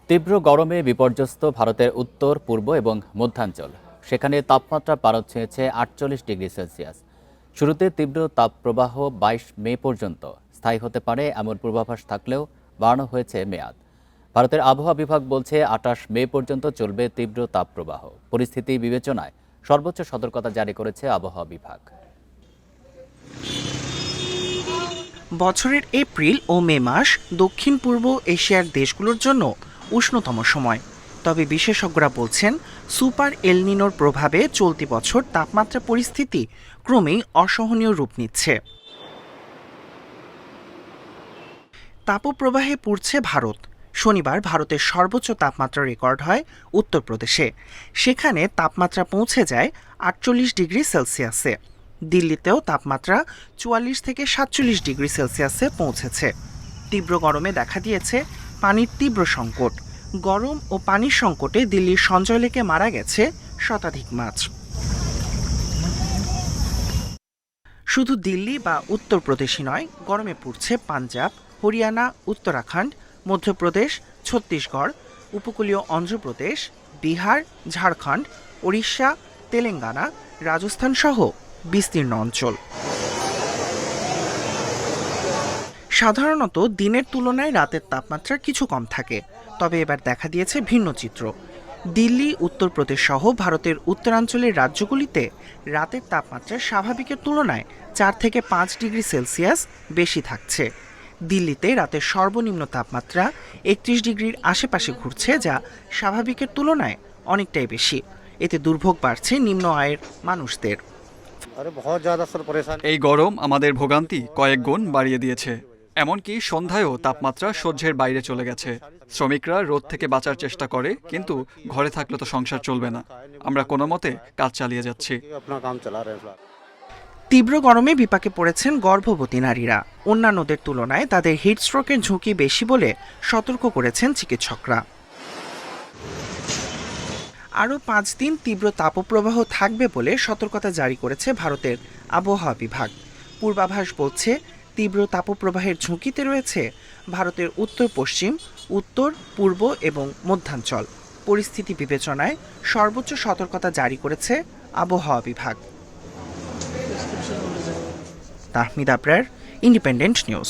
তীব্র গরমে বিপর্যস্ত ভারতের উত্তর, পূর্ব এবং মধ্যাঞ্চল। সেখানে তাপমাত্রা পারদ ছুঁয়েছে 48 ডিগ্রি সেলসিয়াস। শুরুতে তীব্র তাপপ্রবাহ 22 মে পর্যন্ত স্থায়ী হতে পারে এমন পূর্বাভাস থাকলেও বাড়ানো হয়েছে মেয়াদ। ভারতের আবহাওয়া বিভাগ বলছে 28 মে পর্যন্ত চলবে তীব্র তাপপ্রবাহ। পরিস্থিতি বিবেচনায় সর্বোচ্চ সতর্কতা জারি করেছে আবহাওয়া বিভাগ। বছরের এপ্রিল ও মে মাস দক্ষিণ পূর্ব এশিয়ার দেশগুলোর জন্য উষ্ণতম সময়। তবে বিশেষজ্ঞরা বলছেন সুপার এল নিনোর প্রভাবে চলতি বছর তাপমাত্রা পরিস্থিতি ক্রমেই অসহনীয় রূপ নিচ্ছে। তাপপ্রবাহে পুড়ছে ভারত। শনিবার ভারতের সর্বোচ্চ তাপমাত্রা রেকর্ড হয় উত্তরপ্রদেশে। সেখানে তাপমাত্রা পৌঁছে যায় 48 ডিগ্রি সেলসিয়াসে। দিল্লিতেও তাপমাত্রা 44 থেকে 47 ডিগ্রি সেলসিয়াসে পৌঁছেছে। তীব্র গরমে দেখা দিয়েছে পানির তীব্র সংকট। গরম ও পানির সংকটে দিল্লির সঞ্চয় লেকে মারা গেছে শতাধিক মাছ। শুধু দিল্লি বা উত্তরপ্রদেশই নয়, গরমে পুড়ছে পাঞ্জাব, হরিয়ানা, উত্তরাখণ্ড, মধ্যপ্রদেশ, ছত্তিশগড়, উপকূলীয় অন্ধ্রপ্রদেশ, বিহার, ঝাড়খণ্ড, ওড়িশা, তেলেঙ্গানা, রাজস্থান সহ বিস্তীর্ণ অঞ্চল। সাধারণত দিনের তুলনায় রাতের তাপমাত্রা কিছু কম থাকে, তবে এবার দেখা দিয়েছে ভিন্ন চিত্র। দিল্লি, উত্তরপ্রদেশ সহ ভারতের উত্তরাঞ্চলের রাজ্যগুলিতে রাতের তাপমাত্রা স্বাভাবিকের তুলনায় 4 থেকে 5 ডিগ্রি সেলসিয়াস বেশি থাকছে। দিল্লিতে রাতের সর্বনিম্ন তাপমাত্রা 31 ডিগ্রির আশেপাশে ঘুরছে, যা স্বাভাবিকের তুলনায় অনেকটাই বেশি। এতে দুর্ভোগ বাড়ছে নিম্ন আয়ের মানুষদের। এই গরম আমাদের ভোগান্তি কয়েক গুণ বাড়িয়ে দিয়েছে। এমনকি সন্ধ্যায়ও তাপমাত্রা সহ্যের বাইরে চলে গেছে। শ্রমিকরা রোদ থেকে বাঁচার চেষ্টা করে, কিন্তু ঘরে থাকলে তো সংসার চলবে না। আমরা কোনো মতে কাজ চালিয়ে যাচ্ছি। তীব্র গরমে বিপাকে পড়েছেন গর্ভবতী নারীরা। অন্যান্যদের তুলনায় তাদের হিটস্ট্রোকের ঝুঁকি বেশি বলে সতর্ক করেছেন চিকিৎসকরা। আরও 5 দিন তীব্র তাপপ্রবাহ থাকবে বলে সতর্কতা জারি করেছে ভারতের আবহাওয়া বিভাগ। পূর্বাভাস বলছে তীব্র তাপপ্রবাহের ঝুঁকিতে রয়েছে ভারতের উত্তর পশ্চিম, উত্তর, পূর্ব এবং মধ্যাঞ্চল। পরিস্থিতি বিবেচনায় সর্বোচ্চ সতর্কতা জারি করেছে আবহাওয়া বিভাগ। Tahmid Abrar, independent news.